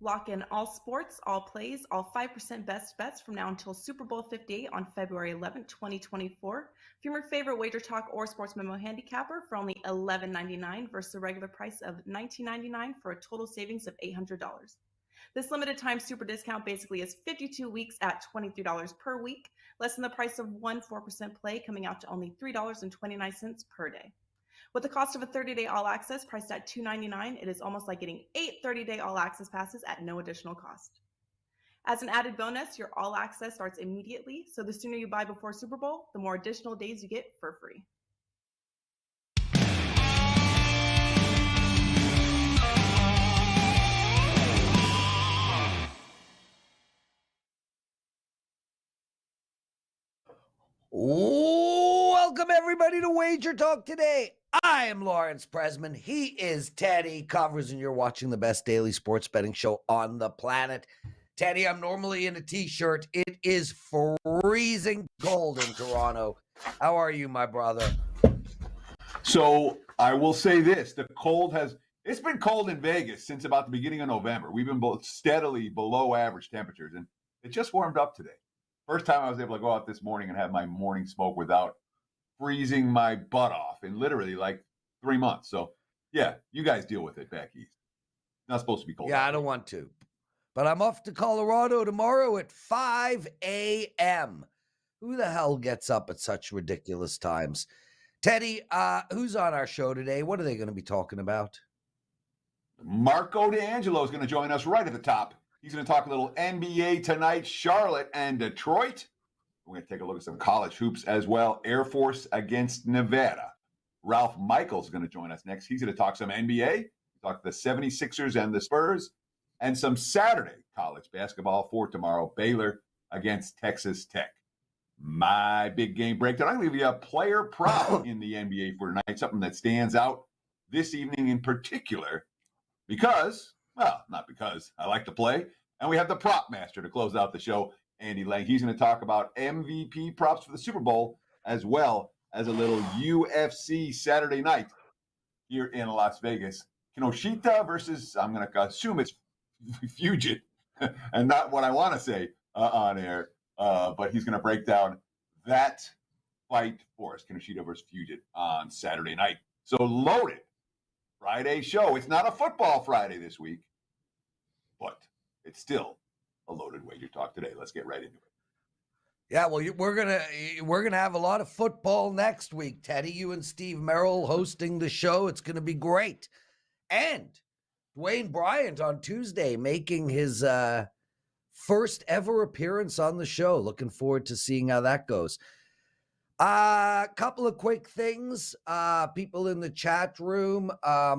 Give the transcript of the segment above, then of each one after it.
Lock in all sports, all plays, all 5% best bets from now until Super Bowl 58 on February 11, 2024. From your favorite WagerTalk or Sports Memo handicapper for only $11.99 versus a regular price of $19.99 for a total savings of $800. This limited time super discount basically is 52 weeks at $23 per week, less than the price of one 4% play, coming out to only $3.29 per day. With the cost of a 30-day all-access priced at $2.99, it is almost like getting 8 30-day all-access passes at no additional cost. As an added bonus, your all-access starts immediately, so the sooner you buy before Super Bowl, the more additional days you get for free. Welcome everybody to WagerTalk Today. I am Lawrence Presman. He is Teddy Covers, and you're watching the best daily sports betting show on the planet. Teddy, I'm normally in a t-shirt. It is freezing cold in Toronto. How are you, my brother? So I will say this: it's been cold in Vegas since about the beginning of November. We've been both steadily below average temperatures, and it just warmed up today. First time I was able to go out this morning and have my morning smoke without freezing my butt off in literally like 3 months. So, yeah, you guys deal with it back east. Not supposed to be cold. Yeah, I don't want to. But I'm off to Colorado tomorrow at 5 a.m. Who the hell gets up at such ridiculous times? Teddy, who's on our show today? What are they going to be talking about? Marco D'Angelo is going to join us right at the top. He's going to talk a little NBA tonight, Charlotte and Detroit. We're going to take a look at some college hoops as well. Air Force against Nevada. Ralph Michaels is going to join us next. He's going to talk some NBA, talk the 76ers and the Spurs, and some Saturday college basketball for tomorrow. Baylor against Texas Tech. My big game breakdown. I'm going to give you a player prop in the NBA for tonight, something that stands out this evening in particular because, well, not because, I like to play. And we have the prop master to close out the show, Andy Lang. He's going to talk about MVP props for the Super Bowl as well as a little UFC Saturday night here in Las Vegas. Kinoshita versus, I'm going to assume it's Fugit, and not what I want to say on air, but he's going to break down that fight for us, Kinoshita versus Fugit, on Saturday night. So loaded Friday show. It's not a football Friday this week, but it's still a loaded Wager Talk today. Let's get right into it. Yeah, well, we're gonna have a lot of football next week, Teddy. You and Steve Merrill hosting the show. It's gonna be great. And Dwayne Bryant on Tuesday making his first ever appearance on the show. Looking forward to seeing how that goes. A couple of quick things. People in the chat room. I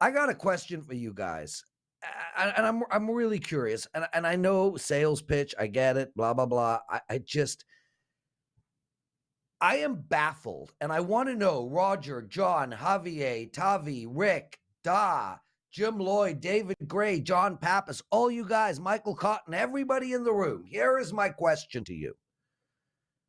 got a question for you guys. And I'm really curious. And I know sales pitch, I get it, blah, blah, blah. I am baffled. And I want to know, Roger, John, Javier, Tavi, Rick, Da, Jim Lloyd, David Gray, John Pappas, all you guys, Michael Cotton, everybody in the room. Here is my question to you.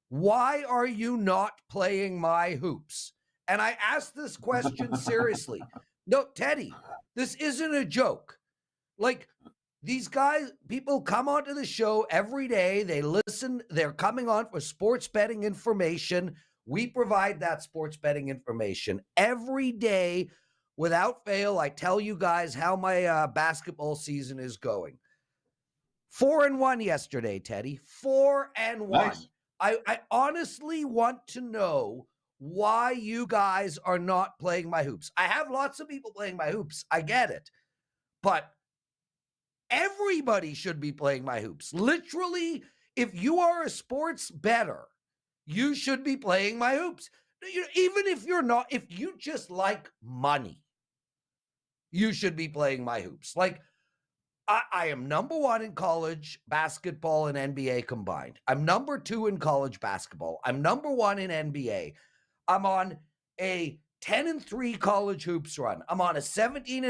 Why are you not playing my hoops? And I ask this question seriously. No, Teddy, this isn't a joke. Like, these guys, people come onto the show every day. They listen. They're coming on for sports betting information. We provide that sports betting information every day without fail. I tell you guys how my basketball season is going. 4-1 yesterday, Teddy. 4-1. Nice. I honestly want to know why you guys are not playing my hoops. I have lots of people playing my hoops. I get it. But everybody should be playing my hoops. Literally, if you are a sports bettor, you should be playing my hoops. Even if you're not, if you just like money, you should be playing my hoops. Like, I am number one in college basketball and NBA combined. I'm number two in college basketball. I'm number one in NBA. I'm on a 10-3 college hoops run. I'm on a 17-8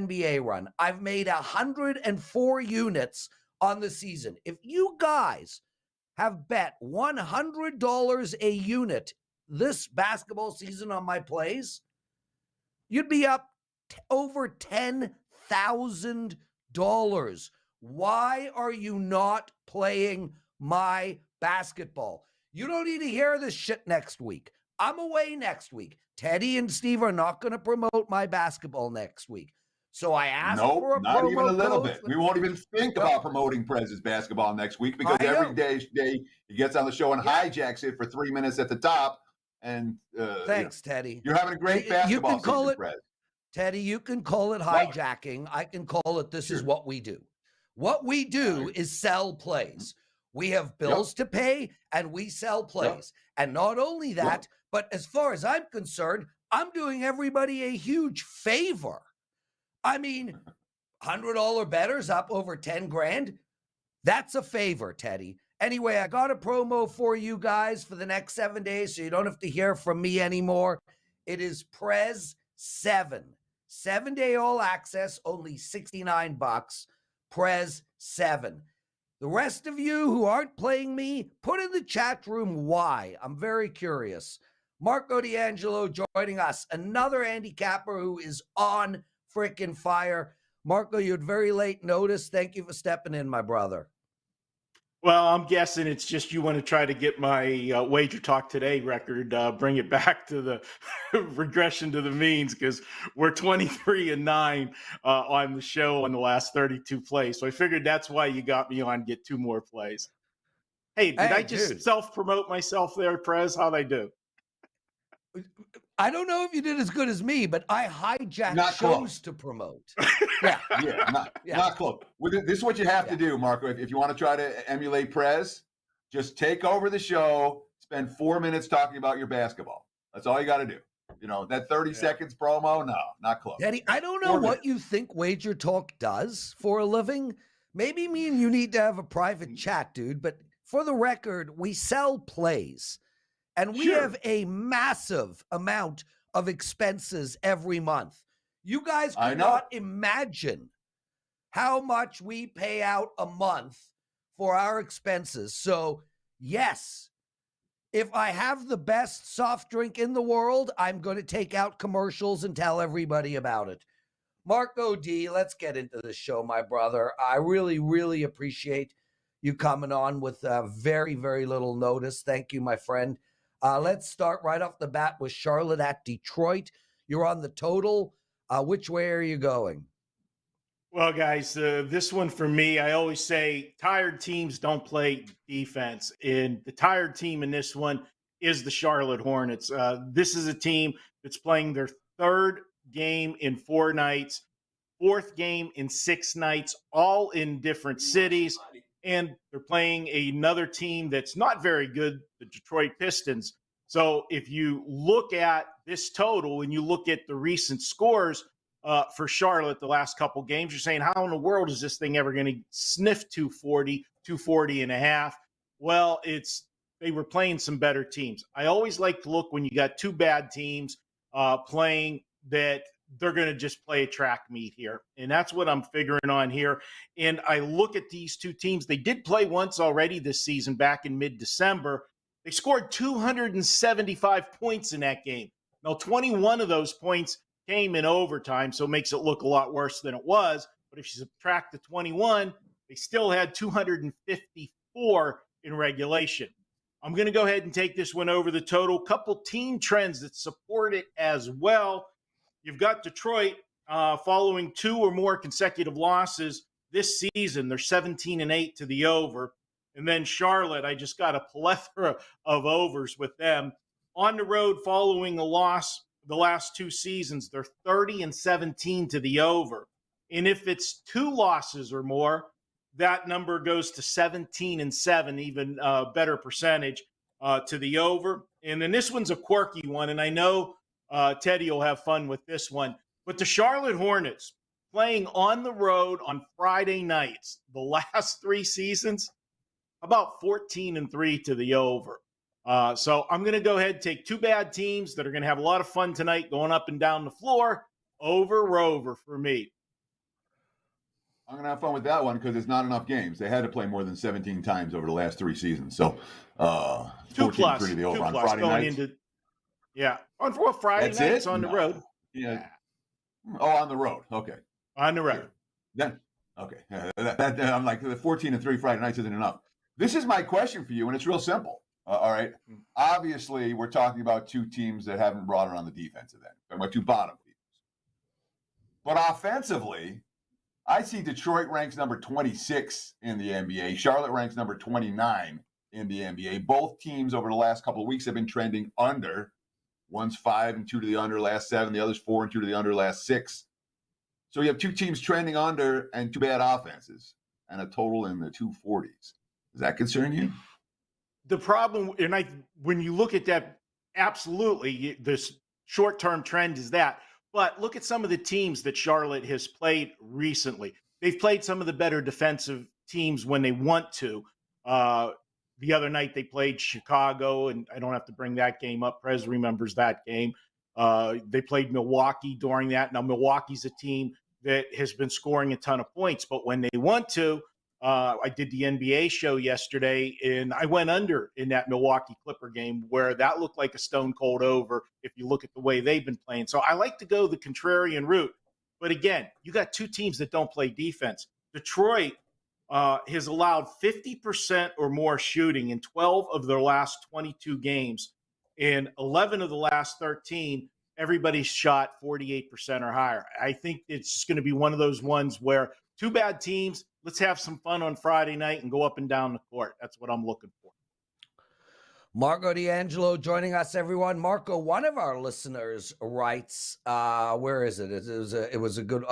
NBA run. I've made 104 units on the season. If you guys have bet $100 a unit this basketball season on my plays, you'd be up over $10,000. Why are you not playing my basketball? You don't need to hear this shit next week. I'm away next week. Teddy and Steve are not going to promote my basketball next week. So I asked for a not promo even a little code. bit. We won't even think about promoting Prez's basketball next week because every day he gets on the show and hijacks it for 3 minutes at the top. And thanks, Teddy. You're having a great basketball season, Prez. Teddy, you can call it hijacking. I can call it this is what we do. What we do is sell plays. We have bills to pay and we sell plays. And not only that, but as far as I'm concerned, I'm doing everybody a huge favor. I mean, $100 bettors up over 10 grand. That's a favor, Teddy. Anyway, I got a promo for you guys for the next 7 days, so you don't have to hear from me anymore. It is Prez 7. 7-day all access, only $69. Prez 7. The rest of you who aren't playing me, put in the chat room why. I'm very curious. Marco D'Angelo joining us, another handicapper who is on freaking fire. Marco, you had very late notice. Thank you for stepping in, my brother. Well, I'm guessing it's just you want to try to get my WagerTalk Today record, bring it back to the regression to the means, because we're 23-9 on the show on the last 32 plays. So I figured that's why you got me on, get 2 more plays. Hey, did I just self-promote myself there, Prez? How'd I do? I don't know if you did as good as me, but I hijacked shows to promote. Not close. This is what you have to do, Marco. If you want to try to emulate Prez, just take over the show, spend 4 minutes talking about your basketball. That's all you got to do. You know, that 30 seconds promo, no, not close. Eddie, I don't know what you think WagerTalk does for a living. Maybe me and you need to have a private chat, dude. But for the record, we sell plays. And we have a massive amount of expenses every month. You guys cannot imagine how much we pay out a month for our expenses. So, yes, if I have the best soft drink in the world, I'm going to take out commercials and tell everybody about it. Marco D, let's get into the show, my brother. I really, really appreciate you coming on with very, very little notice. Thank you, my friend. Let's start right off the bat with Charlotte at Detroit. You're on the total. Which way are you going? Well, guys, this one for me, I always say tired teams don't play defense. And the tired team in this one is the Charlotte Hornets. This is a team that's playing their 3rd game in 4 nights, 4th game in 6 nights, all in different cities. And they're playing another team that's not very good, the Detroit Pistons. So if you look at this total and you look at the recent scores for Charlotte the last couple games, you're saying, how in the world is this thing ever going to sniff 240, 240 and a half? Well, they were playing some better teams. I always like to look when you got 2 bad teams playing that they're going to just play a track meet here. And that's what I'm figuring on here. And I look at these 2 teams. They did play once already this season back in mid-December. They scored 275 points in that game. Now, 21 of those points came in overtime, so it makes it look a lot worse than it was. But if you subtract the 21, they still had 254 in regulation. I'm going to go ahead and take this one over the total. Couple team trends that support it as well. You've got Detroit following 2 or more consecutive losses this season. They're 17-8 to the over. And then Charlotte, I just got a plethora of overs with them. On the road following a loss the last 2 seasons, they're 30-17 to the over. And if it's 2 losses or more, that number goes to 17-7, even better percentage to the over. And then this one's a quirky one, and I know Teddy will have fun with this one. But the Charlotte Hornets playing on the road on Friday nights, the last 3 seasons, about 14-3 to the over. So I'm going to go ahead and take 2 bad teams that are going to have a lot of fun tonight going up and down the floor. Over for me. I'm going to have fun with that one because it's not enough games. They had to play more than 17 times over the last 3 seasons. So 14-3 to the over on Friday nights. On Friday nights on the road. Yeah. Oh, on the road. Okay. On the road. Then Okay. I'm like, the 14-3 Friday nights isn't enough. This is my question for you, and it's real simple. All right. Obviously, we're talking about two teams that haven't brought it on the defensive end. We're talking about two bottom teams. But offensively, I see Detroit ranks number 26 in the NBA. Charlotte ranks number 29 in the NBA. Both teams over the last couple of weeks have been trending under. One's 5 and 2 to the under last 7. The other's 4 and 2 to the under last 6. So you have two teams trending under and two bad offenses and a total in the 240s. Does that concern you? The problem, and when you look at that, absolutely, this short-term trend is that. But look at some of the teams that Charlotte has played recently. They've played some of the better defensive teams when they want to. The other night they played Chicago, and I don't have to bring that game up. Prez remembers that game. They played Milwaukee during that. Now, Milwaukee's a team that has been scoring a ton of points, but when they want to, I did the NBA show yesterday, and I went under in that Milwaukee Clipper game where that looked like a stone cold over if you look at the way they've been playing. So I like to go the contrarian route. But again, you got two teams that don't play defense. Detroit has allowed 50% or more shooting in 12 of their last 22 games. In 11 of the last 13, everybody's shot 48% or higher. I think it's going to be one of those ones where two bad teams, let's have some fun on Friday night and go up and down the court. That's what I'm looking for. Marco D'Angelo joining us, everyone. Marco, one of our listeners writes, where is it? It was a good,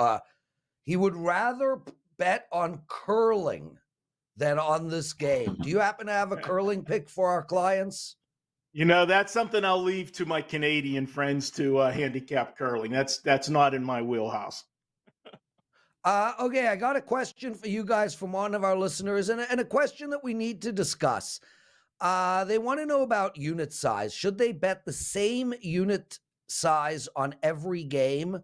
he would rather bet on curling than on this game. Do you happen to have a curling pick for our clients? You know, that's something I'll leave to my Canadian friends to handicap curling. That's not in my wheelhouse. Okay, I got a question for you guys from one of our listeners, and a question that we need to discuss. They want to know about unit size. Should they bet the same unit size on every game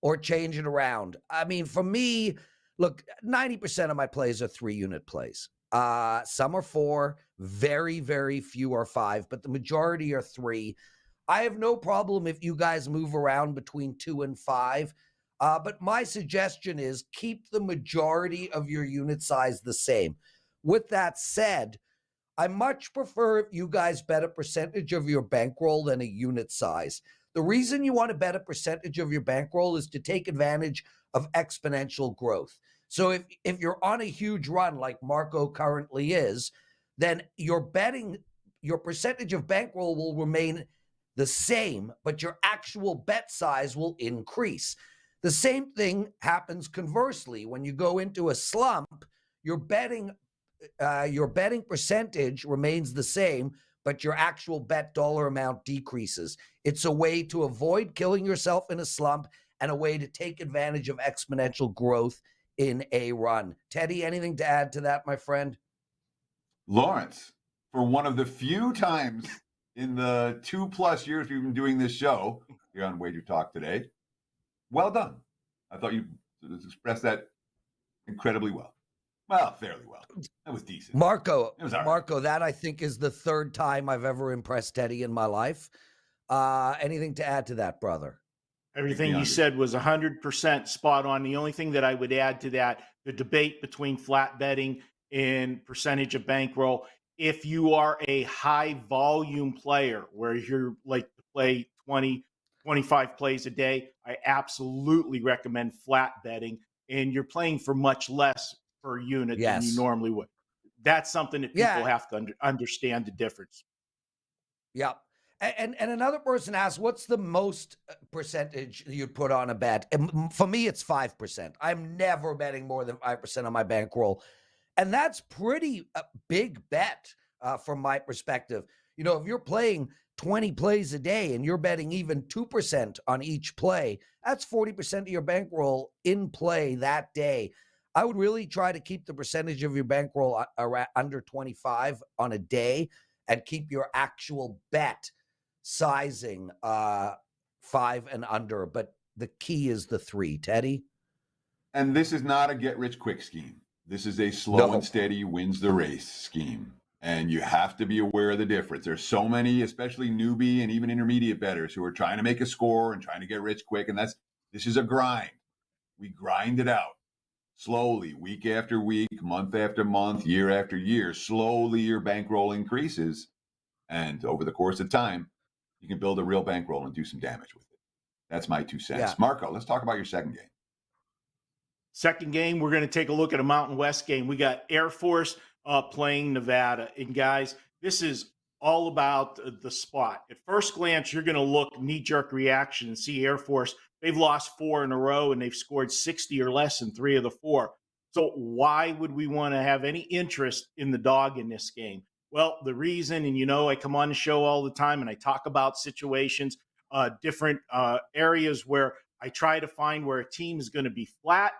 or change it around? I mean, for me, look, 90% of my plays are 3-unit plays. Some are 4, very, very few are 5, but the majority are 3. I have no problem if you guys move around between 2 and 5. But my suggestion is keep the majority of your unit size the same. With that said, I much prefer if you guys bet a percentage of your bankroll than a unit size. The reason you want to bet a percentage of your bankroll is to take advantage of exponential growth. So if you're on a huge run like Marco currently is, then your percentage of bankroll will remain the same, but your actual bet size will increase. The same thing happens conversely. When you go into a slump, your betting percentage remains the same, but your actual bet dollar amount decreases. It's a way to avoid killing yourself in a slump and a way to take advantage of exponential growth in a run. Teddy, anything to add to that, my friend? Lawrence, for one of the few times in the 2+ years we've been doing this show here on WagerTalk Today, well done. I thought you expressed that incredibly well. Well, fairly well. That was decent. Marco, It was all right. Marco, that I think is the 3rd time I've ever impressed Teddy in my life. Anything to add to that, brother? Everything you said was 100% spot on. The only thing that I would add to that, the debate between flat betting and percentage of bankroll, if you are a high volume player where you're like to play 20, 25 plays a day, I absolutely recommend flat betting. And you're playing for much less per unit than you normally would. That's something that people have to understand the difference. Yeah. And another person asked, what's the most percentage you'd put on a bet? And for me, it's 5%. I'm never betting more than 5% on my bankroll. And that's pretty big bet from my perspective. You know, if you're playing 20 plays a day and you're betting even 2% on each play, that's 40% of your bankroll in play that day. I would really try to keep the percentage of your bankroll under 25 on a day and keep your actual bet sizing 5 and under. But the key is the 3. Teddy? And this is not a get-rich-quick scheme. This is a slow and steady wins the race scheme. And you have to be aware of the difference. There's so many, especially newbie and even intermediate bettors who are trying to make a score and trying to get rich quick. And this is a grind. We grind it out. slowly, week after week, month after month, year after year, slowly your bankroll increases. And over the course of time, you can build a real bankroll and do some damage with it. That's my 2 cents. Yeah. Marco, let's talk about your second game. Second game, we're going to take a look at a Mountain West game. We got Air Force playing Nevada. And guys, this is all about the spot. At first glance, you're going to look knee-jerk reaction and see Air Force. They've lost 4 in a row, and they've scored 60 or less in 3 of the 4. So why would we want to have any interest in the dog in this game? Well, the reason, and I come on the show all the time, and I talk about situations, different areas where I try to find where a team is going to be flat.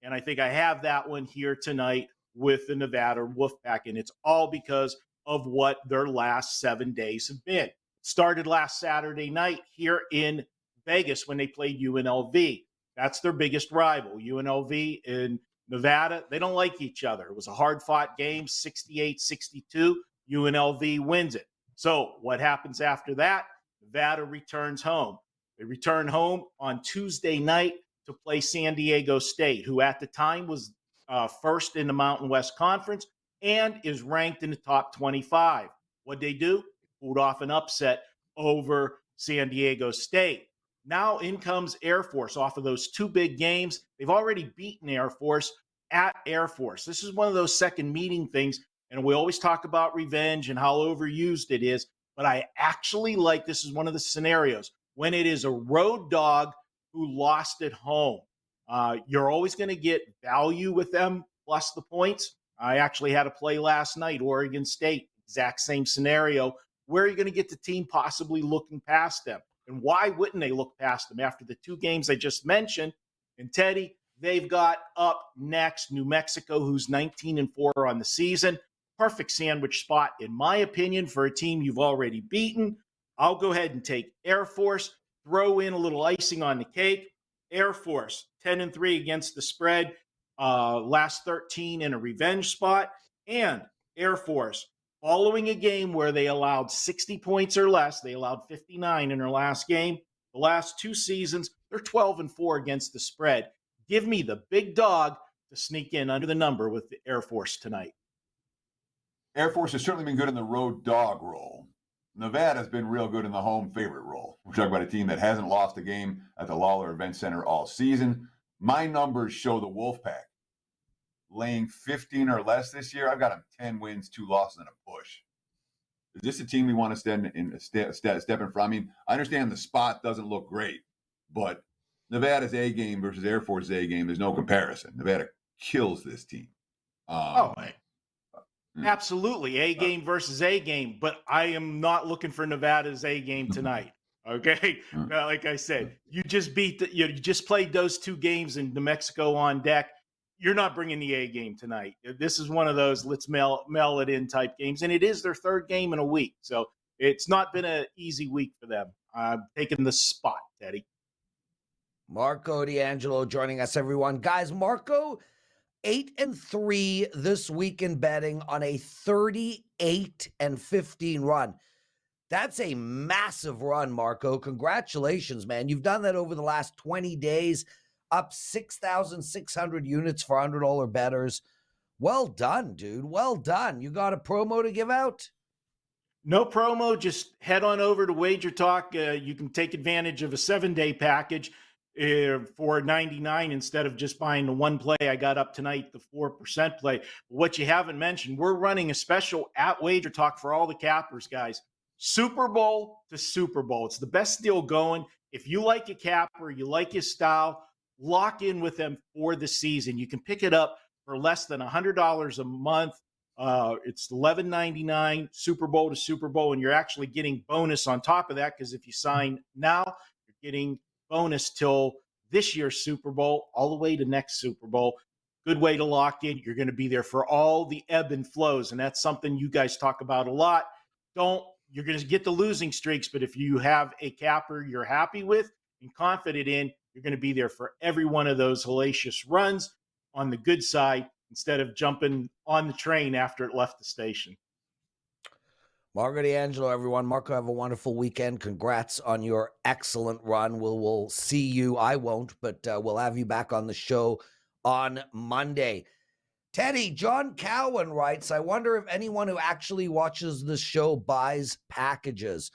And I think I have that one here tonight with the Nevada Wolfpack. And it's all because of what their last 7 days have been. Started last Saturday night here in Vegas when they played UNLV. That's their biggest rival. UNLV and Nevada, they don't like each other. It was a hard-fought game, 68-62. UNLV wins it. So what happens after that? Nevada returns home. They return home on Tuesday night to play San Diego State, who at the time was first in the Mountain West Conference and is ranked in the top 25. What'd they do? Pulled off an upset over San Diego State. Now in comes Air Force off of those 2 big games. They've already beaten Air Force at Air Force. This is one of those second meeting things, and we always talk about revenge and how overused it is, but I actually like this is one of the scenarios when it is a road dog who lost at home. You're always going to get value with them plus the points. I actually had a play last night, Oregon State, exact same scenario. Where are you going to get the team possibly looking past them? And why wouldn't they look past them after the 2 games I just mentioned? And Teddy, they've got up next New Mexico, who's 19-4 on the season. Perfect sandwich spot, in my opinion, for a team you've already beaten. I'll go ahead and take Air Force. Throw in a little icing on the cake. Air Force, 10-3 against the spread, last 13 in a revenge spot. And Air Force, following a game where they allowed 60 points or less, they allowed 59 in their last game. The last 2 seasons, they're 12-4 against the spread. Give me the big dog to sneak in under the number with the Air Force tonight. Air Force has certainly been good in the road dog role. Nevada's been real good in the home favorite role. We're talking about a team that hasn't lost a game at the Lawler Event Center all season. My numbers show the Wolfpack laying 15 or less this year. I've got them 10 wins, 2 losses, and a push. Is this a team we want to step in front? I mean, I understand the spot doesn't look great, but Nevada's A game versus Air Force's A game, there's no comparison. Nevada kills this team. Absolutely. A game versus A game, but I am not looking for Nevada's A game tonight. Okay. Like I said, you just you just played those 2 games in New Mexico on deck. You're not bringing the A game tonight. This is one of those let's mail it in type games. And it is their 3rd game in a week. So it's not been an easy week for them. I'm taking the spot, Teddy. Marco D'Angelo joining us, everyone. Guys, Marco 8-3 this week in betting on a 38-15 run. That's a massive run, Marco. Congratulations, man. You've done that over the last 20 days, up 6,600 units for $100 bettors. Well done, dude. Well done. You got a promo to give out? No promo. Just head on over to WagerTalk. You can take advantage of a 7-day package for $99 instead of just buying the 1 play I got up tonight, the 4% play. What you haven't mentioned, we're running a special at WagerTalk for all the cappers, guys. Super Bowl to Super Bowl. It's the best deal going. If you like a capper, you like his style, lock in with them for the season. You can pick it up for less than $100 a month. It's $11.99 Super Bowl to Super Bowl, and you're actually getting bonus on top of that, because if you sign now, you're getting bonus till this year's Super Bowl, all the way to next Super Bowl. Good way to lock in. You're going to be there for all the ebb and flows, and that's something you guys talk about a lot. You're going to get the losing streaks, but if you have a capper you're happy with and confident in, you're going to be there for every one of those hellacious runs on the good side instead of jumping on the train after it left the station. Marco D'Angelo, everyone. Marco, have a wonderful weekend. Congrats on your excellent run. We'll see you. I won't, but we'll have you back on the show on Monday. Teddy, John Cowan writes, I wonder if anyone who actually watches the show buys packages.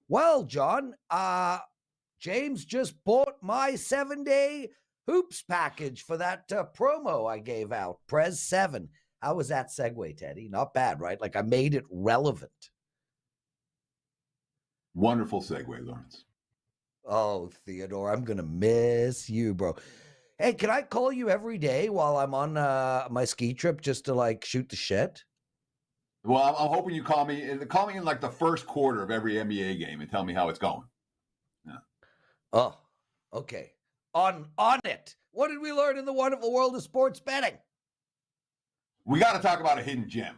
Well, John, James just bought my 7-day hoops package for that promo I gave out, Prez 7. How was that segue, Teddy? Not bad, right? Like I made it relevant. Wonderful segue, Lawrence. Oh, Theodore, I'm going to miss you, bro. Hey, can I call you every day while I'm on my ski trip just to like shoot the shit? Well, I'm hoping you call me in like the first quarter of every NBA game and tell me how it's going. Yeah. Oh, okay. On it. What did we learn in the wonderful world of sports betting? We got to talk about a hidden gem.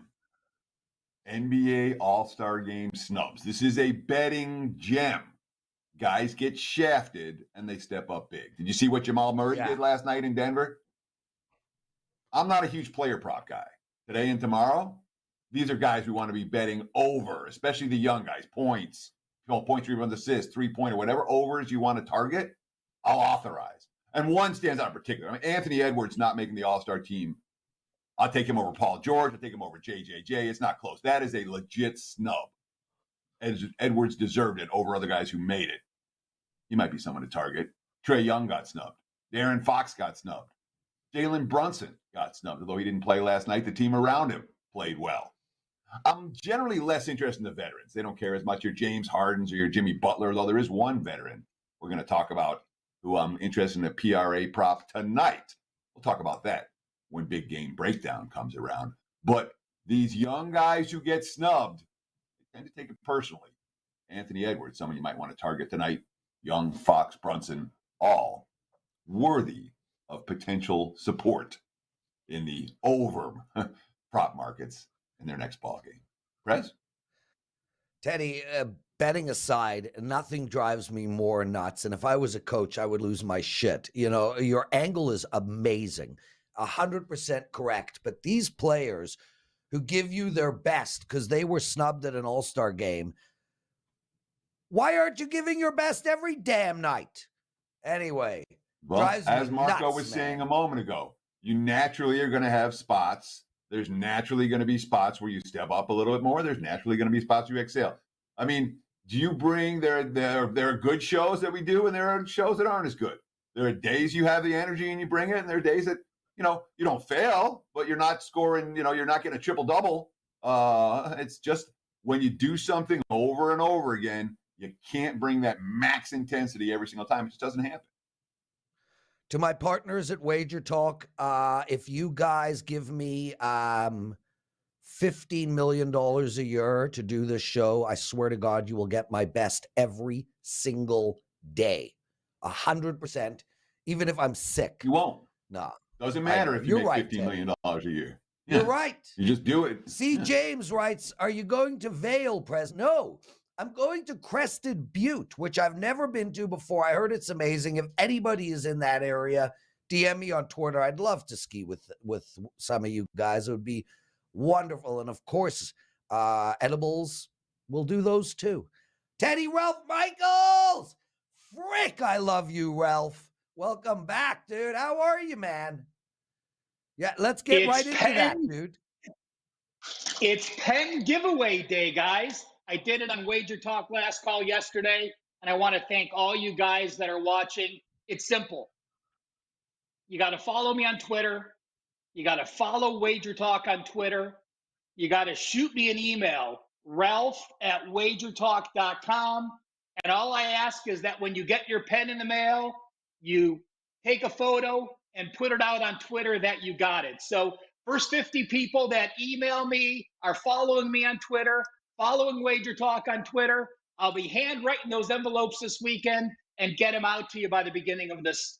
NBA All-Star Game snubs. This is a betting gem. Guys get shafted and they step up big. Did you see what Jamal Murray did last night in Denver? I'm not a huge player prop guy. Today and tomorrow, these are guys we want to be betting over, especially the young guys. Points, point, 3 runs, assists, 3-pointer, whatever overs you want to target, I'll authorize. And one stands out in particular. I mean, Anthony Edwards not making the All-Star team. I'll take him over Paul George. I'll take him over JJJ. It's not close. That is a legit snub. Edwards deserved it over other guys who made it. He might be someone to target. Trae Young got snubbed. De'Aaron Fox got snubbed. Jalen Brunson got snubbed. Although he didn't play last night, the team around him played well. I'm generally less interested in the veterans. They don't care as much your James Hardens or your Jimmy Butler, though there is one veteran we're going to talk about who I'm interested in a PRA prop tonight. We'll talk about that when Big Game Breakdown comes around. But these young guys who get snubbed, they tend to take it personally. Anthony Edwards, someone you might want to target tonight. Young, Fox, Brunson, all worthy of potential support in the over prop markets in their next ball game. Prez? Teddy, betting aside, nothing drives me more nuts. And if I was a coach, I would lose my shit. You know, your angle is amazing, 100% correct. But these players who give you their best because they were snubbed at an all-star game, why aren't you giving your best every damn night? Anyway, well, as Marco nuts, was saying a moment ago, you naturally are going to have spots. There's naturally going to be spots where you step up a little bit more. There's naturally going to be spots you excel. I mean, do you bring there are good shows that we do, and there are shows that aren't as good. There are days you have the energy and you bring it, and there are days that, you know, you don't fail, but you're not scoring, you know, you're not getting a triple-double. It's just when you do something over and over again, you can't bring that max intensity every single time. It just doesn't happen. To my partners at WagerTalk, if you guys give me $15 million a year to do this show, I swear to God, you will get my best every single day. 100%, even if I'm sick. You won't. No. Doesn't matter if you make right, $15 million a year. You're right. You just do it. See, James writes, are you going to Vail, Prez? No. I'm going to Crested Butte, which I've never been to before. I heard it's amazing. If anybody is in that area, DM me on Twitter. I'd love to ski with some of you guys. It would be wonderful. And of course, edibles, we'll do those too. Teddy Ralph Michaels! Frick, I love you, Ralph. Welcome back, dude. How are you, man? Yeah, let's get right into that, dude. It's pen giveaway day, guys. I did it on Wager Talk last call yesterday, and I want to thank all you guys that are watching. It's simple. You got to follow me on Twitter. You got to follow Wager Talk on Twitter. You got to shoot me an email, ralph@wagertalk.com. And all I ask is that when you get your pen in the mail, you take a photo and put it out on Twitter that you got it. So first 50 people that email me are following me on Twitter, following Wager Talk on Twitter. I'll be handwriting those envelopes this weekend and get them out to you by the beginning of next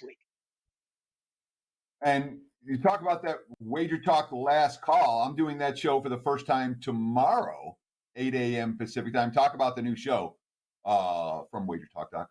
week. And you talk about that Wager Talk last call. I'm doing that show for the first time tomorrow, 8 a.m. Pacific time. Talk about the new show from WagerTalk.com.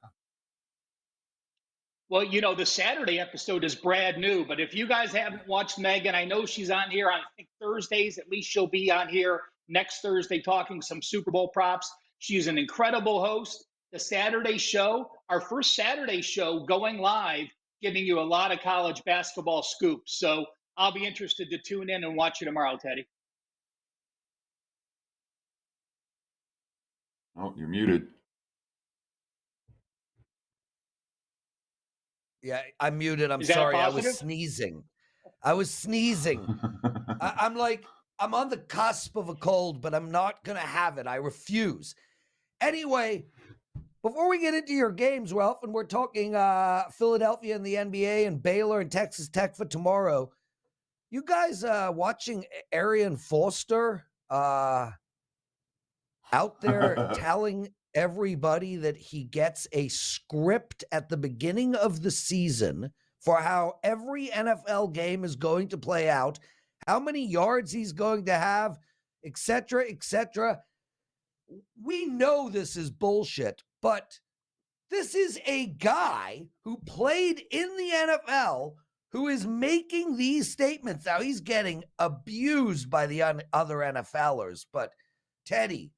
Well, you know, the Saturday episode is brand new, but if you guys haven't watched Megan, I know she's on here on, I think, Thursdays. At least she'll be on here next Thursday talking some Super Bowl props. She's an incredible host. The Saturday show, our first Saturday show going live giving you a lot of college basketball scoops. So I'll be interested to tune in and watch you tomorrow, Teddy. Oh, you're muted. Yeah, I'm muted. I'm Is that a sorry. I was positive? sneezing. I'm on the cusp of a cold, but I'm not going to have it. I refuse. Anyway, before we get into your games, Ralph, and we're talking Philadelphia and the NBA and Baylor and Texas Tech for tomorrow, you guys watching Arian Foster out there telling everybody that he gets a script at the beginning of the season for how every NFL game is going to play out, how many yards he's going to have, etc., etc. We know this is bullshit, but this is a guy who played in the NFL who is making these statements. Now, he's getting abused by the other NFLers, but Teddy,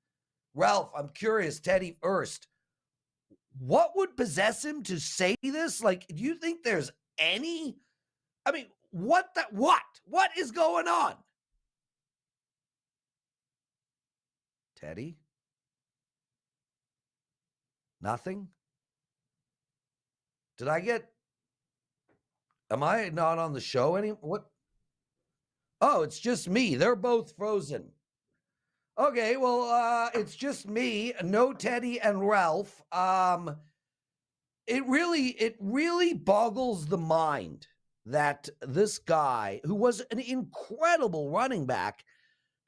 Ralph, I'm curious, Teddy first, what would possess him to say this? Like, do you think there's any, I mean, what is going on? Teddy? Nothing? Am I not on the show anymore? What? Oh, it's just me. They're both frozen. Okay, well, it's just me, no Teddy and Ralph. It really boggles the mind that this guy, who was an incredible running back,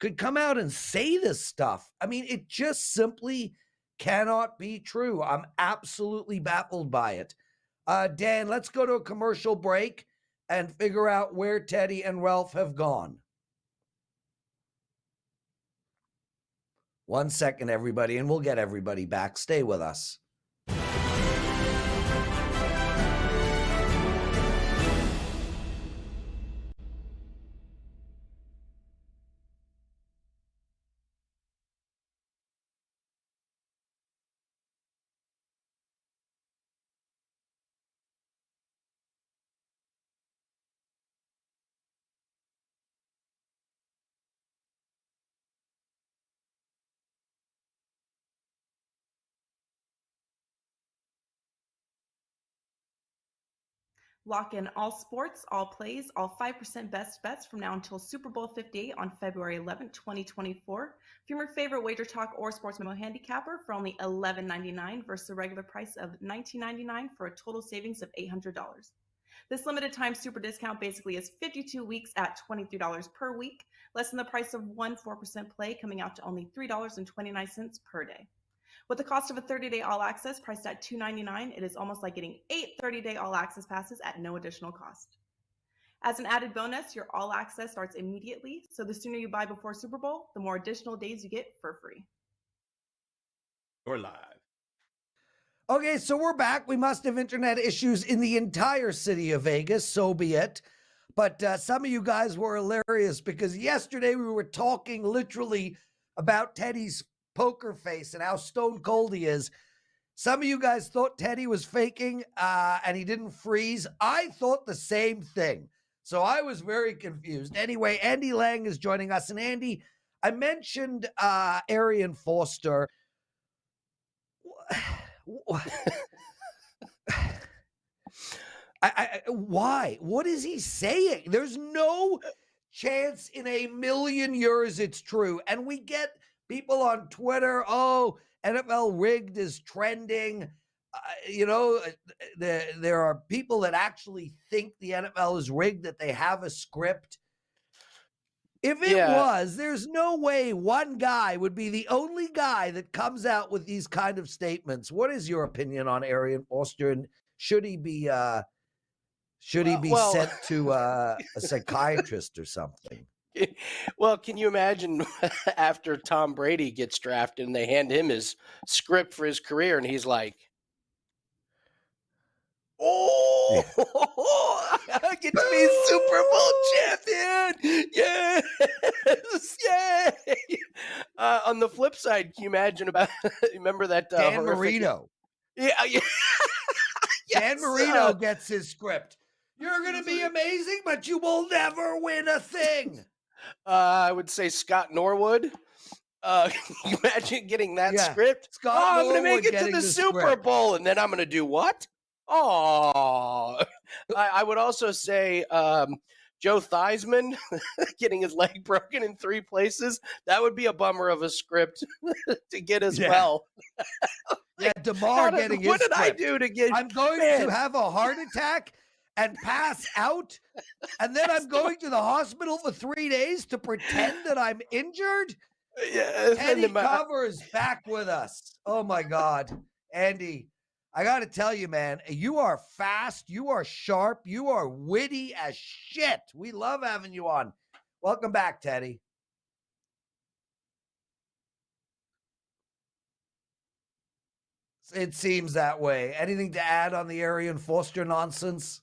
could come out and say this stuff. I mean, it just simply cannot be true. I'm absolutely baffled by it. Dan, let's go to a commercial break and figure out where Teddy and Ralph have gone. 1 second, everybody, and we'll get everybody back. Stay with us. Lock in all sports, all plays, all 5% best bets from now until Super Bowl 58 on February 11th, 2024. From your favorite WagerTalk or Sports Memo handicapper for only $11.99 versus the regular price of $19.99 for a total savings of $800. This limited time super discount basically is 52 weeks at $23 per week, less than the price of one 4% play, coming out to only $3.29 per day. With the cost of a 30-day all-access priced at $2.99, it is almost like getting 8 30-day all-access passes at no additional cost. As an added bonus, your all-access starts immediately, so the sooner you buy before Super Bowl, the more additional days you get for free. We're live. Okay, so we're back. We must have internet issues in the entire city of Vegas, so be it. But some of you guys were hilarious because yesterday we were talking literally about Teddy's poker face and how stone cold he is. Some of you guys thought Teddy was faking and he didn't freeze. I thought the same thing. So I was very confused. Anyway, Andy Lang is joining us. And Andy, I mentioned Arian Foster. Why? What is he saying? There's no chance in a million years it's true. And we get people on Twitter, oh, NFL rigged is trending. There are people that actually think the NFL is rigged, that they have a script. If it was, there's no way one guy would be the only guy that comes out with these kind of statements. What is your opinion on Arian Foster, and should he be sent to a psychiatrist or something? Well, can you imagine after Tom Brady gets drafted and they hand him his script for his career and he's like, oh, I get to be Super Bowl champion. Yes. Yay. On the flip side, can you imagine remember that Dan horrific, Marino. Yeah. Dan Marino gets his script. You're going to be amazing, but you will never win a thing. I would say Scott Norwood. Can you imagine getting that script? Scott I'm going to Norwood make it to getting the Super script. Bowl, and then I'm going to do what? Oh, I would also say Joe Theismann getting his leg broken in 3 places. That would be a bummer of a script to get as well. DeMar getting his script. What did I do to get? I'm going to have a heart attack and pass out, and then I'm going to the hospital for 3 days to pretend that I'm injured? Yeah, Andy Covers back with us. Oh, my God. Andy, I got to tell you, man, you are fast, you are sharp, you are witty as shit. We love having you on. Welcome back, Teddy. It seems that way. Anything to add on the Arian Foster nonsense?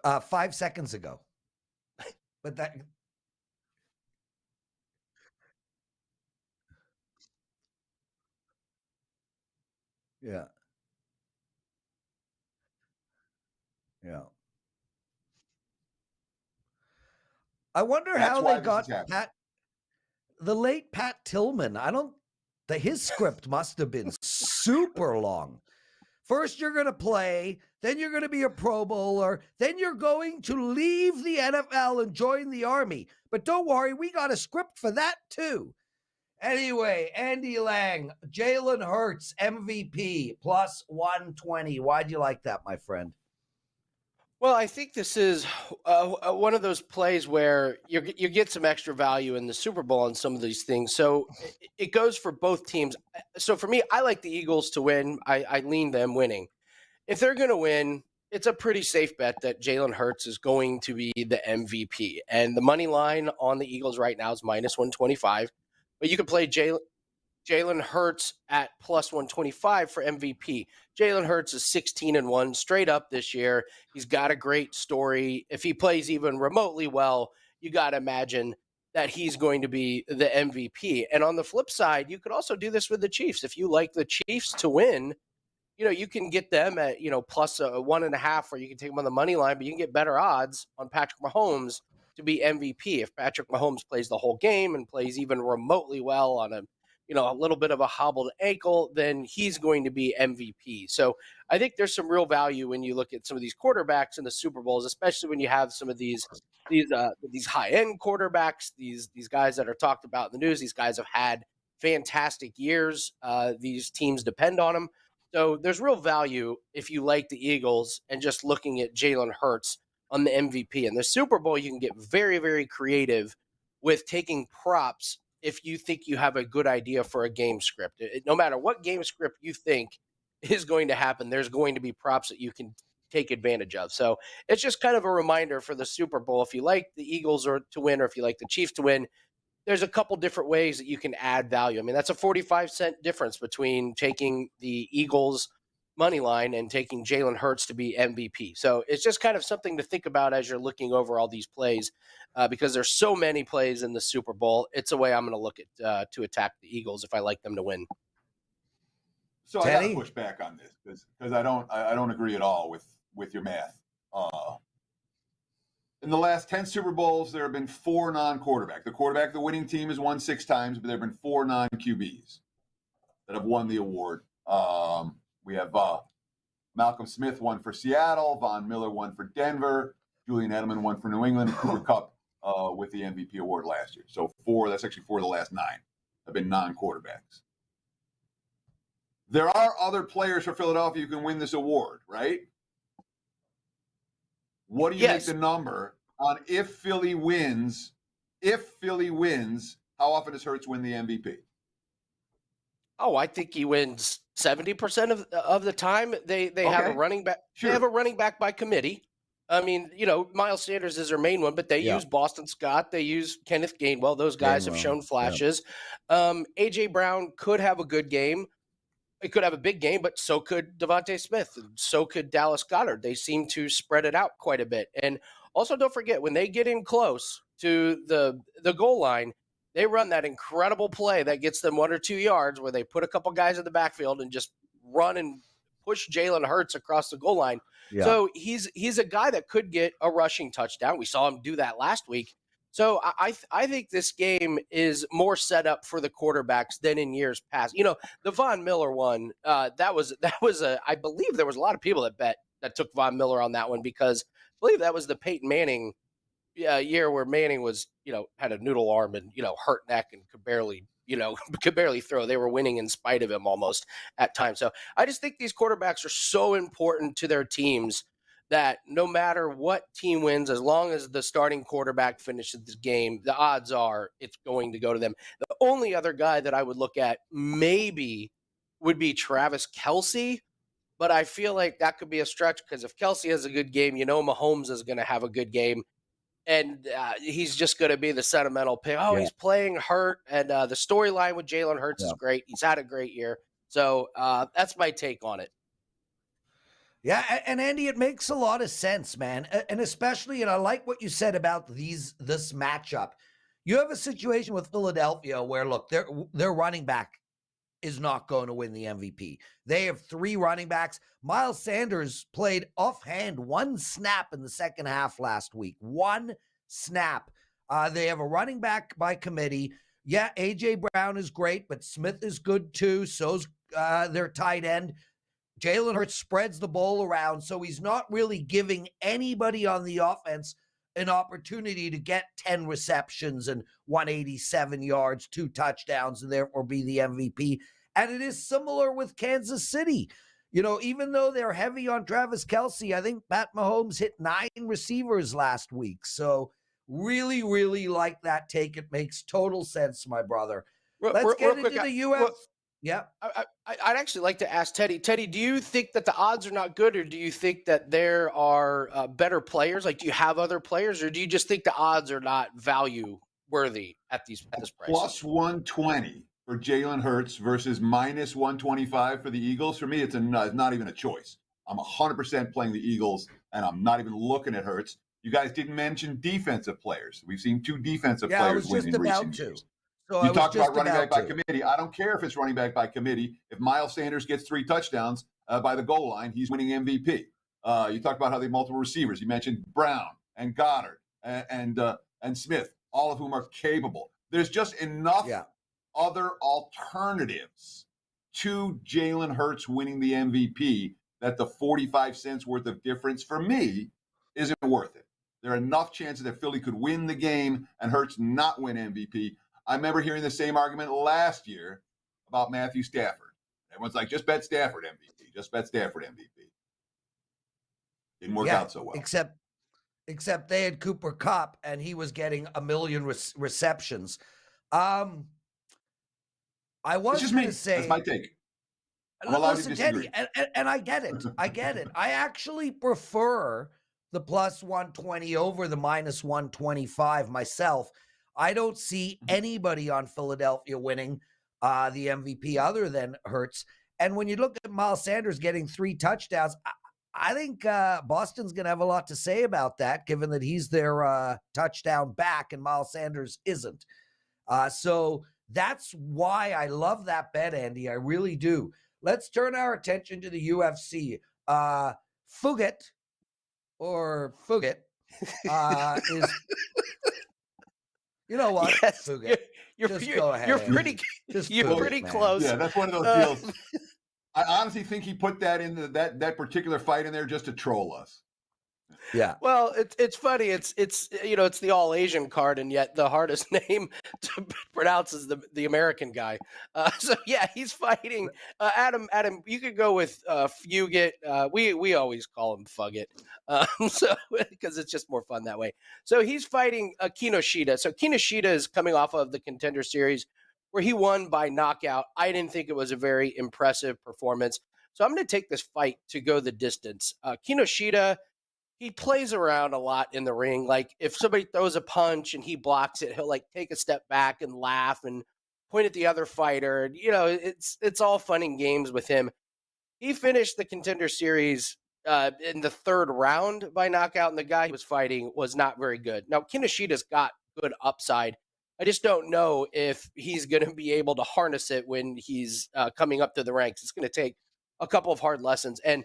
Uh, 5 seconds ago. But that... Yeah. Yeah. I wonder how they got the late Pat Tillman. His script must have been super long. First, you're going to play, then you're going to be a Pro Bowler, then you're going to leave the NFL and join the Army. But don't worry, we got a script for that too. Anyway, Andy Lang, Jalen Hurts, MVP, plus 120. Why'd you like that, my friend? Well, I think this is one of those plays where you get some extra value in the Super Bowl on some of these things. So it goes for both teams. So for me, I like the Eagles to win. I lean them winning. If they're going to win, it's a pretty safe bet that Jalen Hurts is going to be the MVP. And the money line on the Eagles right now is minus 125. But you could play Jalen Hurts at plus 125 for MVP. Jalen Hurts is 16-1 straight up this year. He's got a great story. If he plays even remotely well, you got to imagine that he's going to be the MVP. And on the flip side, you could also do this with the Chiefs. If you like the Chiefs to win, you can get them at, plus a 1.5, or you can take them on the money line, but you can get better odds on Patrick Mahomes to be MVP. If Patrick Mahomes plays the whole game and plays even remotely well on a little bit of a hobbled ankle, then he's going to be MVP. So I think there's some real value when you look at some of these quarterbacks in the Super Bowls, especially when you have some of these high-end quarterbacks, these guys that are talked about in the news. These guys have had fantastic years. These teams depend on them. So there's real value if you like the Eagles and just looking at Jalen Hurts on the MVP. In the Super Bowl, you can get very, very creative with taking props if you think you have a good idea for a game script. No matter what game script you think is going to happen, there's going to be props that you can take advantage of. So it's just kind of a reminder for the Super Bowl. If you like the Eagles to win, or if you like the Chiefs to win, there's a couple different ways that you can add value. I mean, that's a 45-cent difference between taking the Eagles money line and taking Jalen Hurts to be MVP. So it's just kind of something to think about as you're looking over all these plays, because there's so many plays in the Super Bowl. It's a way I'm going to look at to attack the Eagles if I like them to win. So Teddy? I got to push back on this because I don't agree at all with your math. In the last 10 Super Bowls, there have been 4 non-quarterback. The quarterback of the winning team has won 6 times, but there have been 4 non-QBs that have won the award. We have Malcolm Smith won for Seattle, Von Miller won for Denver, Julian Edelman won for New England, and Cooper Kupp with the MVP award last year. So 4 of the last 9 have been non-quarterbacks. There are other players for Philadelphia who can win this award, right? What do you make the number on if Philly wins? If Philly wins, how often does Hurts win the MVP? Oh, I think he wins 70% of the time. They have a running back. Sure. They have a running back by committee. I mean, Miles Sanders is their main one, but they use Boston Scott. They use Kenneth Gainwell. Those guys have shown flashes. A.J. Brown could have a good game. It could have a big game, but so could Devontae Smith. And so could Dallas Goedert. They seem to spread it out quite a bit. And also, don't forget, when they get in close, to the goal line, they run that incredible play that gets them 1 or 2 yards where they put a couple guys in the backfield and just run and push Jalen Hurts across the goal line. Yeah. So he's a guy that could get a rushing touchdown. We saw him do that last week. So I think this game is more set up for the quarterbacks than in years past. You know, the Von Miller one, that was I believe there was a lot of people that took Von Miller on that one, because I believe that was the Peyton Manning year where Manning was, had a noodle arm and, hurt neck and could barely throw. They were winning in spite of him almost at times. So I just think these quarterbacks are so important to their teams that no matter what team wins, as long as the starting quarterback finishes the game, the odds are it's going to go to them. The only other guy that I would look at maybe would be Travis Kelce, but I feel like that could be a stretch, because if Kelce has a good game, Mahomes is going to have a good game. And he's just going to be the sentimental pick. Oh, he's playing hurt. And the storyline with Jalen Hurts is great. He's had a great year. So that's my take on it. Yeah, and Andy, it makes a lot of sense, man. And especially, and I like what you said about this matchup. You have a situation with Philadelphia where, look, their running back is not going to win the MVP. They have 3 running backs. Miles Sanders played offhand 1 snap in the second half last week. 1 snap. They have a running back by committee. Yeah, A.J. Brown is great, but Smith is good too. So's their tight end. Jalen Hurts spreads the ball around, so he's not really giving anybody on the offense an opportunity to get 10 receptions and 187 yards, 2 touchdowns, and therefore be the MVP. And it is similar with Kansas City. Even though they're heavy on Travis Kelce, I think Pat Mahomes hit 9 receivers last week. So really, really like that take. It makes total sense, my brother. Let's get into the UFC. Yeah. I'd actually like to ask Teddy. Teddy, do you think that the odds are not good, or do you think that there are better players? Like, do you have other players, or do you just think the odds are not value worthy at this price? Plus 120 for Jalen Hurts versus minus 125 for the Eagles. For me, it's not even a choice. I'm 100% playing the Eagles, and I'm not even looking at Hurts. You guys didn't mention defensive players. We've seen 2 defensive players win in recent years. So you talked about running back by committee. I don't care if it's running back by committee. If Miles Sanders gets 3 touchdowns by the goal line, he's winning MVP. You talked about how they have multiple receivers. You mentioned Brown and Goddard and Smith, all of whom are capable. There's just enough other alternatives to Jalen Hurts winning the MVP that the 45 cents worth of difference for me isn't worth it. There are enough chances that Philly could win the game and Hurts not win MVP. I remember hearing the same argument last year about Matthew Stafford. Everyone's like, just bet Stafford MVP. Just bet Stafford MVP. Didn't work out so well. Except they had Cooper Kupp, and he was getting 1 million receptions. I was just going to say... That's my take. I'm allowed to disagree. Teddy, and I get it. I actually prefer the plus 120 over the minus 125 myself. I don't see anybody on Philadelphia winning the MVP other than Hurts. And when you look at Miles Sanders getting 3 touchdowns, I think Boston's going to have a lot to say about that, given that he's their touchdown back and Miles Sanders isn't. So that's why I love that bet, Andy. I really do. Let's turn our attention to the UFC. Fugit is... You know what? Yes, go ahead. You're pretty close. Yeah, that's one of those deals. I honestly think he put that in that particular fight in there just to troll us. Yeah. Well, it's funny. It's the all Asian card, and yet the hardest name to pronounce is the American guy. So yeah, he's fighting Adam. You could go with Fugit. We always call him Fugit, so because it's just more fun that way. So he's fighting Kinoshita. So Kinoshita is coming off of the Contender Series, where he won by knockout. I didn't think it was a very impressive performance. So I'm going to take this fight to go the distance. Kinoshita, he plays around a lot in the ring. Like if somebody throws a punch and he blocks it, he'll like take a step back and laugh and point at the other fighter. And, it's all fun and games with him. He finished the Contender Series in the 3rd round by knockout, and the guy he was fighting was not very good. Now, Kinoshita's got good upside. I just don't know if he's going to be able to harness it when he's coming up to the ranks. It's going to take a couple of hard lessons. And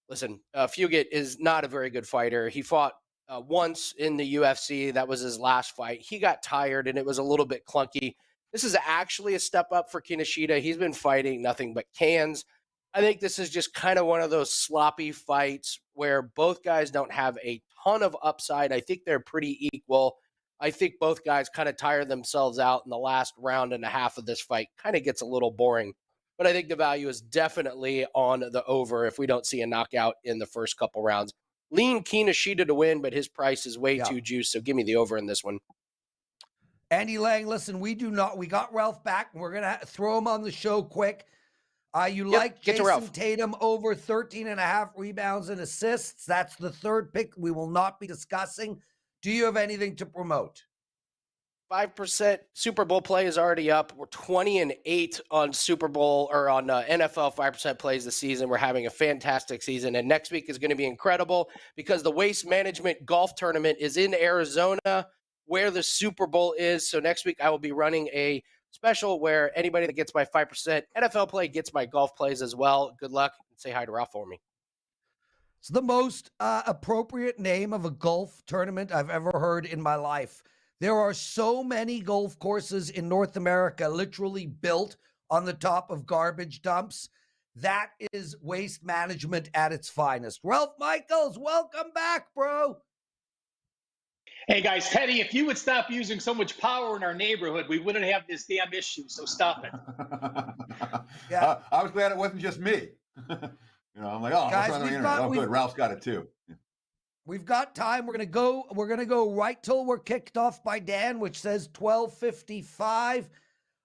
listen, Fugit is not a very good fighter. He fought once in the UFC. That was his last fight. He got tired, and it was a little bit clunky. This is actually a step up for Kinoshita. He's been fighting nothing but cans. I think this is just kind of one of those sloppy fights where both guys don't have a ton of upside. I think they're pretty equal. I think both guys kind of tire themselves out in the last round and a half of this fight. Kind of gets a little boring. But I think the value is definitely on the over if we don't see a knockout in the first couple rounds. Lean Kinoshita to win, but his price is way too juiced, so give me the over in this one. Andy Lang, listen, we got Ralph back, and we're going to throw him on the show quick. Like Jason Tatum over 13.5 rebounds and assists. That's the third pick we will not be discussing. Do you have anything to promote? 5% Super Bowl play is already up. We're 20-8 on Super Bowl or on NFL 5% plays this season. We're having a fantastic season. And next week is going to be incredible because the Waste Management Golf Tournament is in Arizona where the Super Bowl is. So next week I will be running a special where anybody that gets my 5% NFL play gets my golf plays as well. Good luck and say hi to Ralph for me. It's the most appropriate name of a golf tournament I've ever heard in my life. There are so many golf courses in North America literally built on the top of garbage dumps. That is waste management at its finest. Ralph Michaels, welcome back, bro. Hey, guys, Teddy, if you would stop using so much power in our neighborhood, we wouldn't have this damn issue, so stop it. I was glad it wasn't just me. I'm like, guys, what's on the internet? Oh, good, Ralph's got it too. We've got time. We're gonna go right till we're kicked off by Dan, which says 12:55.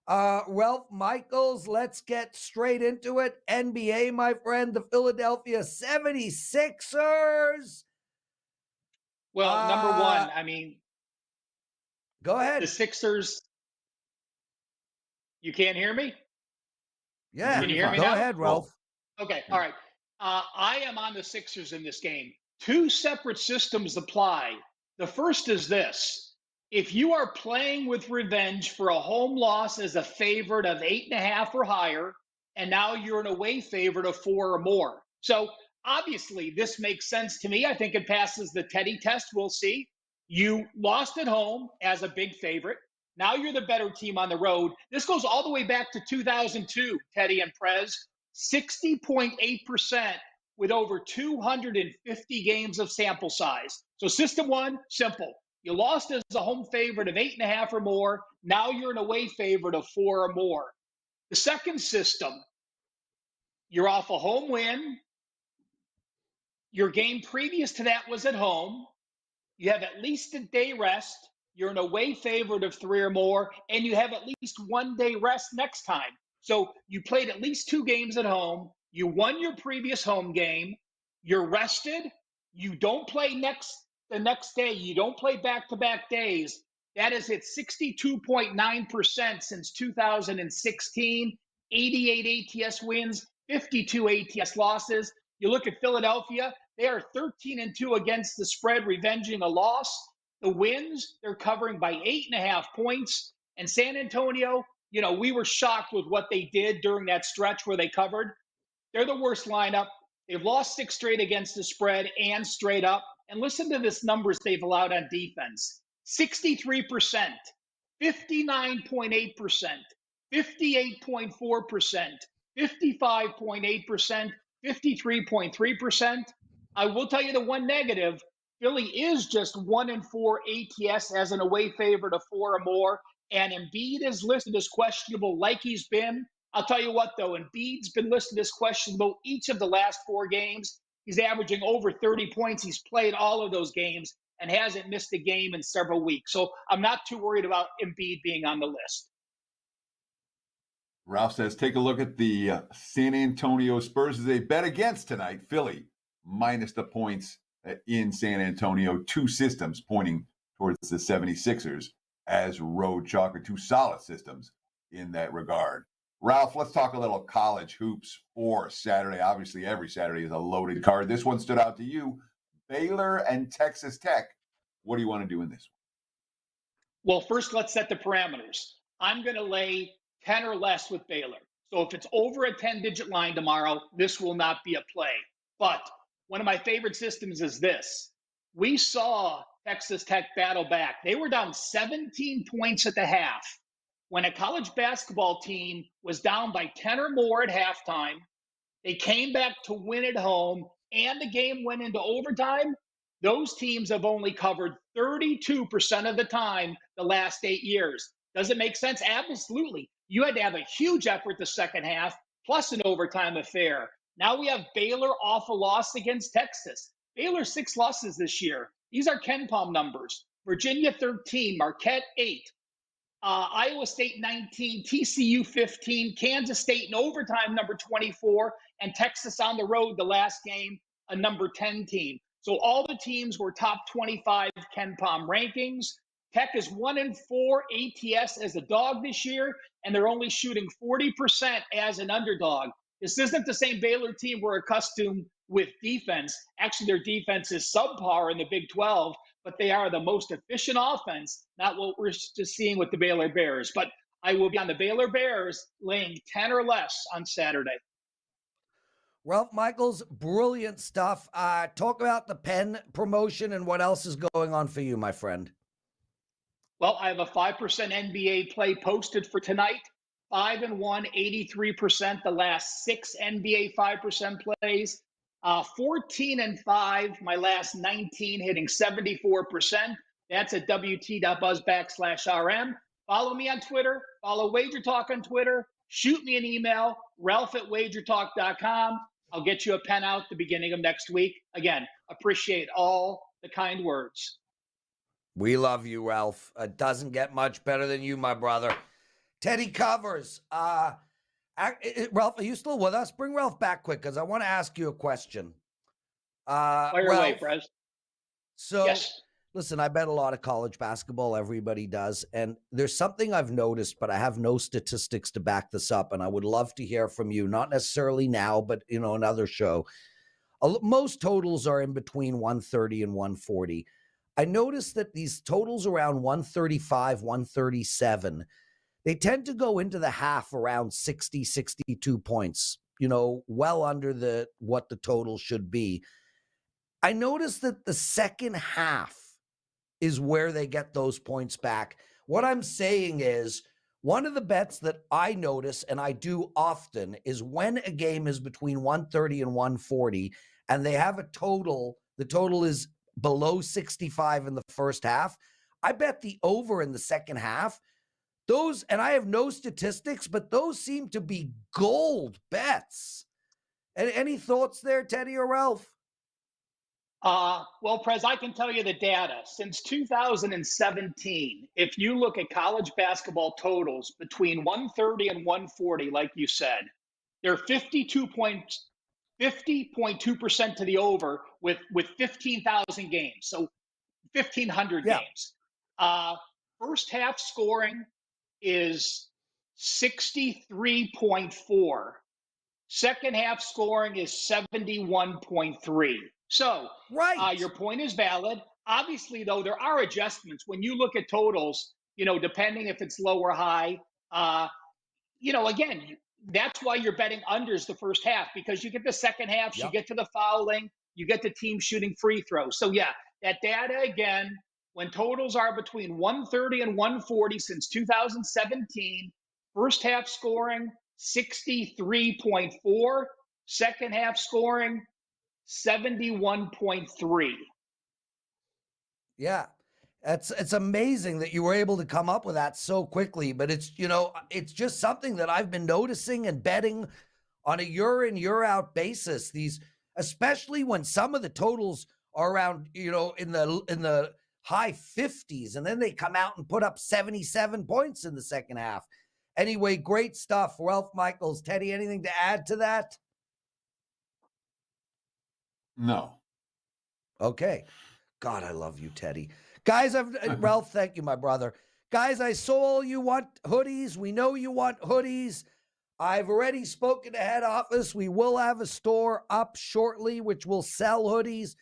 Ralph Michaels, let's get straight into it. NBA, my friend, the Philadelphia 76ers. Well, number one, go ahead. The Sixers. You can't hear me? Yeah. Can you hear me now? Go ahead, Ralph. Okay. All right. I am on the Sixers in this game. Two separate systems apply. The first is this. If you are playing with revenge for a home loss as a favorite of 8.5 or higher, and now you're an away favorite of 4 or more. So obviously this makes sense to me. I think it passes the Teddy test. We'll see. You lost at home as a big favorite. Now you're the better team on the road. This goes all the way back to 2002, Teddy and Prez. 60.8% with over 250 games of sample size. So system one, simple. You lost as a home favorite of 8.5 or more. Now you're an away favorite of 4 or more. The second system, you're off a home win. Your game previous to that was at home. You have at least a day rest. You're an away favorite of 3 or more, and you have at least 1 day rest next time. So you played at least 2 games at home. You won your previous home game. You're rested. You don't play the next day. You don't play back-to-back days. That is at 62.9% since 2016. 88 ATS wins, 52 ATS losses. You look at Philadelphia, they are 13-2 against the spread, revenging a loss. The wins, they're covering by 8.5 points. And San Antonio, we were shocked with what they did during that stretch where they covered. They're the worst lineup. They've lost 6 straight against the spread and straight up. And listen to this numbers they've allowed on defense. 63%, 59.8%, 58.4%, 55.8%, 53.3%. I will tell you the one negative. Philly is just 1-4 ATS as an away favorite of 4 or more. And Embiid is listed as questionable like he's been. I'll tell you what, though, Embiid's been listed as questionable each of the last 4 games. He's averaging over 30 points. He's played all of those games and hasn't missed a game in several weeks. So I'm not too worried about Embiid being on the list. Ralph says, take a look at the San Antonio Spurs as they bet against tonight. Philly minus the points in San Antonio. 2 systems pointing towards the 76ers as road chalk, or 2 solid systems in that regard. Ralph, let's talk a little college hoops for Saturday. Obviously, every Saturday is a loaded card. This one stood out to you. Baylor and Texas Tech. What do you want to do in this one? Well, first, let's set the parameters. I'm going to lay 10 or less with Baylor. So if it's over a 10-digit line tomorrow, this will not be a play. But one of my favorite systems is this. We saw Texas Tech battle back. They were down 17 points at the half. When a college basketball team was down by 10 or more at halftime, they came back to win at home, and the game went into overtime. Those teams have only covered 32% of the time the last 8 years. Does it make sense? Absolutely. You had to have a huge effort the second half, plus an overtime affair. Now we have Baylor off a loss against Texas. Baylor 6 losses this year. These are Ken Palm numbers. Virginia 13, Marquette 8, Iowa State 19, TCU 15, Kansas State in overtime number 24, and Texas on the road the last game, a number 10 team. So all the teams were top 25 Ken Palm rankings. Tech is 1-4 ATS as a dog this year, and they're only shooting 40% as an underdog. This isn't the same Baylor team we're accustomed with defense. Actually, their defense is subpar in the Big 12, but they are the most efficient offense, not what we're just seeing with the Baylor Bears. But I will be on the Baylor Bears laying 10 or less on Saturday. Ralph Michaels, brilliant stuff. Talk about the Penn promotion and what else is going on for you, my friend. Well, I have a 5% NBA play posted for tonight. 5-1, 83%. The last 6 NBA 5% plays. 14-5. My last 19 hitting 74%. That's at WT.buzz/RM. Follow me on Twitter. Follow WagerTalk on Twitter. Shoot me an email, ralph@wagertalk.com. I'll get you a pen out the beginning of next week. Again, appreciate all the kind words. We love you, Ralph. It doesn't get much better than you, my brother. Teddy covers. Ralph, are you still with us? Bring Ralph back quick because I want to ask you a question. Fire away, Prez. So, yes. Listen, I bet a lot of college basketball. Everybody does. And there's something I've noticed, but I have no statistics to back this up. And I would love to hear from you, not necessarily now, but, another show. Most totals are in between 130 and 140. I noticed that these totals around 135, 137, they tend to go into the half around 60, 62 points, well under what the total should be. I noticed that the second half is where they get those points back. What I'm saying is, one of the bets that I notice, and I do often, is when a game is between 130 and 140, and they have a total, the total is below 65 in the first half, I bet the over in the second half. Those, and I have no statistics, but those seem to be gold bets. Any thoughts there, Teddy or Ralph? Well, Prez, I can tell you the data. Since 2017, if you look at college basketball totals between 130 and 140, like you said, they're 50.2% to the over with 15,000 games. So 1,500 games. First half scoring is 63.4. Second half scoring is 71.3. So your point is valid. Obviously, though, there are adjustments. When you look at totals, depending if it's low or high, again, that's why you're betting unders the first half, because you get the second half, you get to the fouling, you get the team shooting free throws. So, that data, again, when totals are between 130 and 140 since 2017, first half scoring 63.4, second half scoring 71.3. Yeah. It's amazing that you were able to come up with that so quickly, but it's just something that I've been noticing and betting on a year in, year out basis. These, especially when some of the totals are around, in the high 50s, and then they come out and put up 77 points in the second half. Anyway, great stuff. Ralph Michaels. Teddy, anything to add to that? No. Okay. God, I love you, Teddy. Guys, Ralph, thank you, my brother. Guys, I saw you want hoodies. We know you want hoodies. I've already spoken to head office. We will have a store up shortly, which will sell hoodies.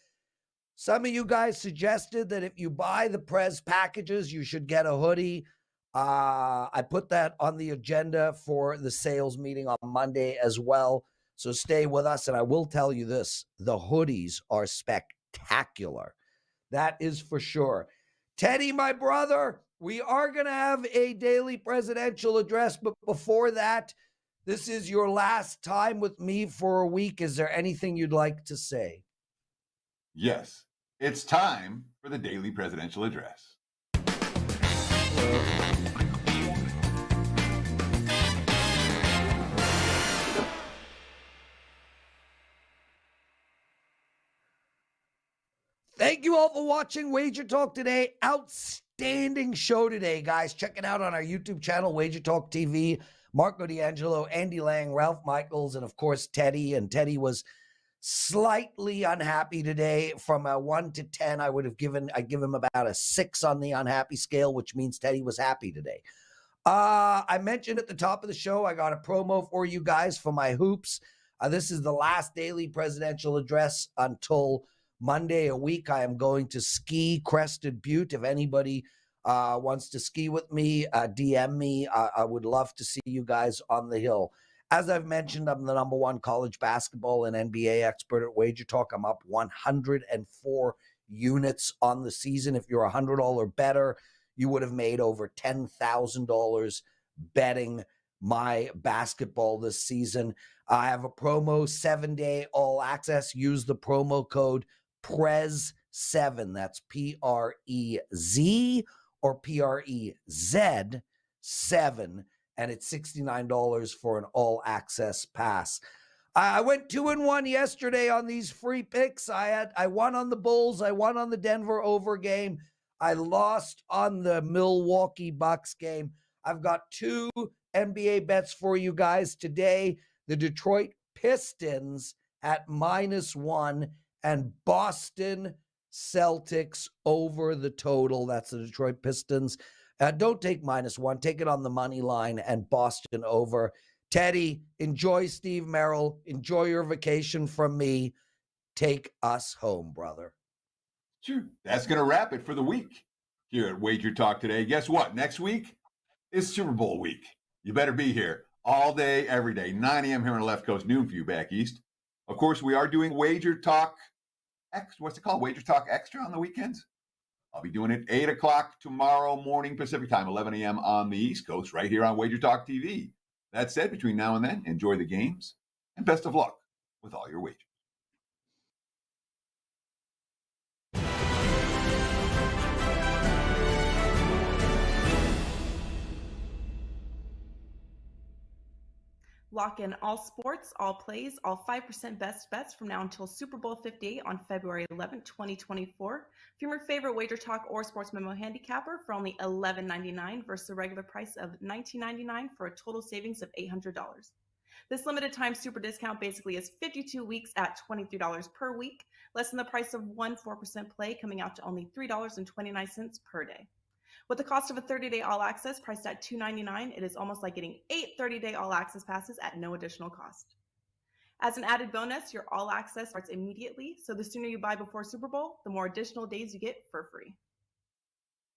Some of you guys suggested that if you buy the Prez packages, you should get a hoodie. I put that on the agenda for the sales meeting on Monday as well. So stay with us. And I will tell you this, the hoodies are spectacular. That is for sure. Teddy, my brother, we are going to have a daily presidential address. But before that, this is your last time with me for a week. Is there anything you'd like to say? Yes, it's time for the daily presidential address. Thank you all for watching Wager Talk today. Outstanding show today, guys. Check it out on our YouTube channel, Wager Talk TV. Marco D'Angelo, Andy Lang, Ralph Michaels, and of course, Teddy. And Teddy was slightly unhappy today. From a 1 to 10, I'd give him about a 6 on the unhappy scale, which means Teddy was happy today. I mentioned at the top of the show, I got a promo for you guys for my hoops. This is the last daily presidential address until Monday a week. I am going to ski Crested Butte. If anybody wants to ski with me, DM me. I would love to see you guys on the hill. As I've mentioned, I'm the #1 college basketball and NBA expert at Wager Talk. I'm up 104 units on the season. If you're $100 or better, you would have made over $10,000 betting my basketball this season. I have a promo 7-day all access. Use the promo code PREZ7. That's PREZ or PREZ 7. And it's $69 for an all access pass. I went 2-1 yesterday on these free picks. I won on the Bulls. I won on the Denver over game. I lost on the Milwaukee Bucks game. I've got 2 NBA bets for you guys today. The Detroit Pistons at -1 and Boston Celtics over the total. That's the Detroit Pistons. Don't take -1. Take it on the money line and Boston over. Teddy, enjoy Steve Merrill. Enjoy your vacation from me. Take us home, brother. Sure. That's going to wrap it for the week here at Wager Talk today. Guess what? Next week is Super Bowl week. You better be here all day, every day, 9 a.m. here on the left coast, noon for you back east. Of course, we are doing Wager Talk Extra. What's it called? Wager Talk Extra on the weekends. I'll be doing it 8 o'clock tomorrow morning Pacific time, 11 a.m. on the East Coast, right here on Wager Talk TV. That said, between now and then, enjoy the games and best of luck with all your wagers. Lock in all sports, all plays, all 5% best bets from now until Super Bowl 58 on February 11th, 2024. From your favorite Wager Talk or Sports Memo handicapper for only $11.99 versus the regular price of $19.99 for a total savings of $800. This limited time super discount basically is 52 weeks at $23 per week, less than the price of one 4% play, coming out to only $3.29 per day. With the cost of a 30-day all-access priced at $2.99, it is almost like getting 8 30-day all-access passes at no additional cost. As an added bonus, your all-access starts immediately, so the sooner you buy before Super Bowl, the more additional days you get for free.